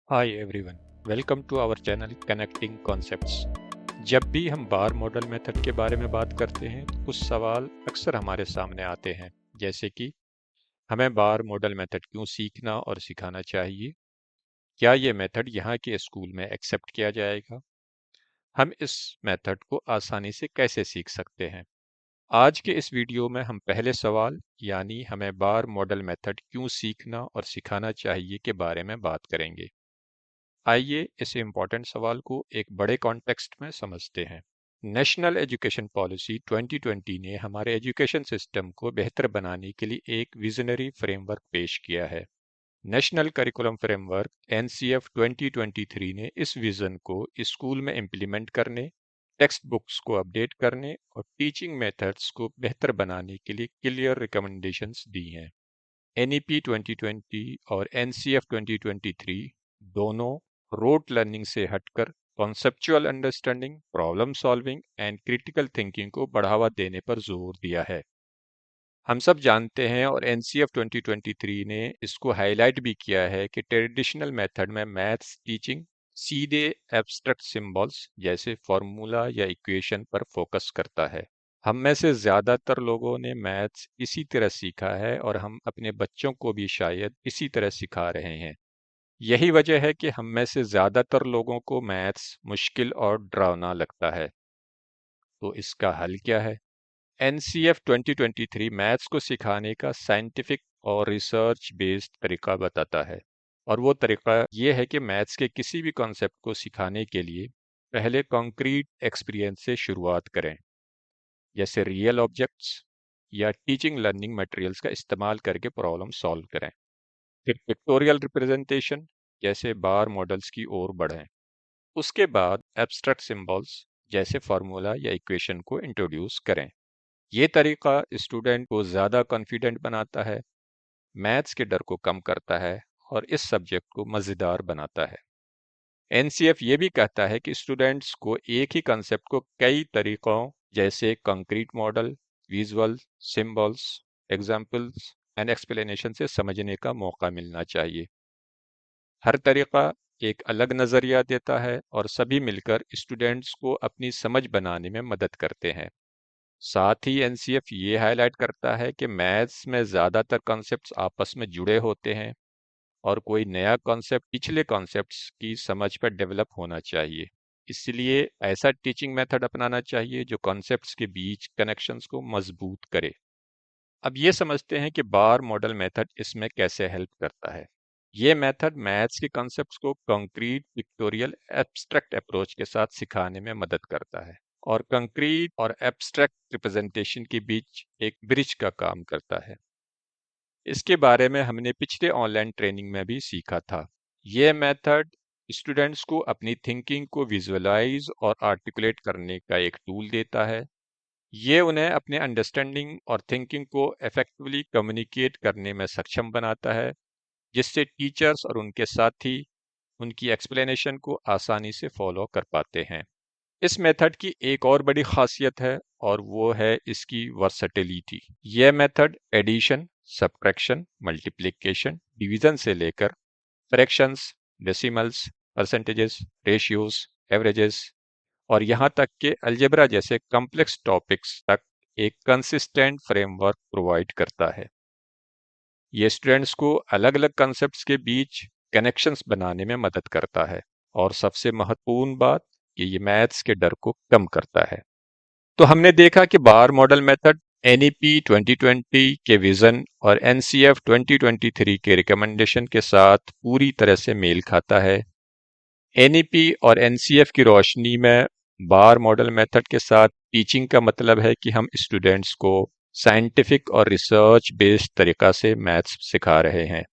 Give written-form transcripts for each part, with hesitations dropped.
Hi everyone, welcome to our channel connecting concepts. जब भी हम बार मॉडल मेथड के बारे में बात करते हैं तो कुछ सवाल अक्सर हमारे सामने आते हैं, जैसे कि हमें बार मॉडल मेथड क्यों सीखना और सिखाना चाहिए? क्या ये मेथड यहाँ के स्कूल में एक्सेप्ट किया जाएगा? हम इस मेथड को आसानी से कैसे सीख सकते हैं? आज के इस वीडियो में हम पहले सवाल यानी हमें बार मॉडल मेथड क्यों सीखना और सिखाना चाहिए के बारे में बात करेंगे। आइए इस इम्पोर्टेंट सवाल को एक बड़े कॉन्टेक्स्ट में समझते हैं। नेशनल एजुकेशन पॉलिसी 2020 ने हमारे एजुकेशन सिस्टम को बेहतर बनाने के लिए एक विजनरी फ्रेमवर्क पेश किया है। नेशनल करिकुलम फ्रेमवर्क NCF 2023 ने इस विजन को स्कूल में इम्प्लीमेंट करने, टेक्स्ट बुक्स को अपडेट करने और टीचिंग मेथड्स को बेहतर बनाने के लिए क्लियर रिकमेंडेशंस दी हैं। NEP 2020 और NCF 2023 दोनों रोट लर्निंग से हटकर conceptual understanding, problem solving and critical thinking को बढ़ावा देने पर जोर दिया है। हम सब जानते हैं और NCF 2023 ने इसको हाईलाइट भी किया है कि ट्रेडिशनल मेथड में मैथ्स टीचिंग सीधे एब्स्ट्रैक्ट सिंबल्स जैसे फॉर्मूला या इक्वेशन पर फोकस करता है। हम में से ज़्यादातर लोगों ने मैथ्स इसी तरह सीखा है और हम अपने बच्चों को भी शायद इसी तरह सिखा रहे हैं। यही वजह है कि हम में से ज़्यादातर लोगों को मैथ्स मुश्किल और डरावना लगता है। तो इसका हल क्या है? NCF 2023 मैथ्स को सिखाने का साइंटिफिक और रिसर्च बेस्ड तरीका बताता है। और वो तरीका ये है कि मैथ्स के किसी भी कॉन्सेप्ट को सिखाने के लिए पहले कॉन्क्रीट एक्सपीरियंस से शुरुआत करें, जैसे रियल ऑब्जेक्ट्स या टीचिंग लर्निंग मटेरियल्स का इस्तेमाल करके प्रॉब्लम सॉल्व करें। फिर पिक्टोरियल रिप्रेजेंटेशन जैसे बार मॉडल्स की ओर बढ़ें। उसके बाद एब्स्ट्रैक्ट सिंबल्स जैसे फार्मूला या इक्वेशन को इंट्रोड्यूस करें। ये तरीका स्टूडेंट को ज़्यादा कॉन्फिडेंट बनाता है, मैथ्स के डर को कम करता है और इस सब्जेक्ट को मज़ेदार बनाता है। NCF ये भी कहता है कि स्टूडेंट्स को एक ही कंसेप्ट को कई तरीकों जैसे concrete model, visual, symbols, examples and explanation से समझने का मौका मिलना चाहिए। हर तरीका एक अलग नज़रिया देता है और सभी मिलकर स्टूडेंट्स को अपनी समझ बनाने में मदद करते हैं। साथ ही NCF ये हाईलाइट करता है कि मैथ्स में ज़्यादातर कॉन्सेप्ट्स आपस में जुड़े होते हैं और कोई नया कॉन्सेप्ट पिछले कॉन्सेप्ट्स की समझ पर डेवलप होना चाहिए। इसलिए ऐसा टीचिंग मेथड अपनाना चाहिए जो कॉन्सेप्ट्स के बीच कनेक्शंस को मजबूत करे। अब ये समझते हैं कि बार मॉडल मेथड इसमें कैसे हेल्प करता है। ये मेथड मैथ्स के कॉन्सेप्ट्स को कंक्रीट, पिक्टोरियल, एब्स्ट्रैक्ट अप्रोच के साथ सिखाने में मदद करता है और कंक्रीट और एब्स्ट्रैक्ट रिप्रेजेंटेशन के बीच एक ब्रिज का काम करता है। इसके बारे में हमने पिछले ऑनलाइन ट्रेनिंग में भी सीखा था। ये मेथड स्टूडेंट्स को अपनी थिंकिंग को विजुअलाइज और आर्टिकुलेट करने का एक टूल देता है। ये उन्हें अपने अंडरस्टैंडिंग और थिंकिंग को इफेक्टिवली कम्युनिकेट करने में सक्षम बनाता है, जिससे टीचर्स और उनके साथी उनकी एक्सप्लेनेशन को आसानी से फॉलो कर पाते हैं। इस मेथड की एक और बड़ी खासियत है और वो है इसकी वर्सेटिलिटी। यह method addition, subtraction, multiplication, division से लेकर fractions, decimals, percentages, ratios, averages और यहाँ तक के अलजेब्रा जैसे कॉम्प्लेक्स टॉपिक्स तक एक कंसिस्टेंट फ्रेमवर्क प्रोवाइड करता है। ये स्टूडेंट्स को अलग अलग कॉन्सेप्ट्स के बीच कनेक्शंस बनाने में मदद करता है और सबसे महत्वपूर्ण बात कि ये मैथ्स के डर को कम करता है। तो हमने देखा कि बार मॉडल मेथड NEP 2020 के विजन और NCF 2023 के रिकमेंडेशन के साथ पूरी तरह से मेल खाता है। NEP और NCF की रोशनी में बार मॉडल मेथड के साथ टीचिंग का मतलब है कि हम स्टूडेंट्स को साइंटिफिक और रिसर्च बेस्ड तरीका से मैथ्स सिखा रहे हैं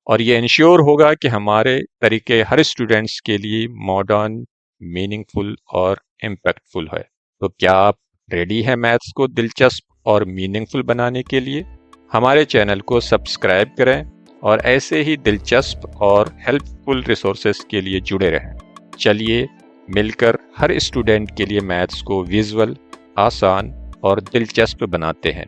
और ये इंश्योर होगा कि हमारे तरीके हर स्टूडेंट्स के लिए मॉडर्न, मीनिंगफुल और इम्पैक्टफुल है। तो क्या आप रेडी हैं मैथ्स को दिलचस्प और मीनिंगफुल बनाने के लिए? हमारे चैनल को सब्सक्राइब करें और ऐसे ही दिलचस्प और हेल्पफुल रिसोर्सेज के लिए जुड़े रहें। चलिए मिलकर हर स्टूडेंट के लिए मैथ्स को विजुअल, आसान और दिलचस्प बनाते हैं।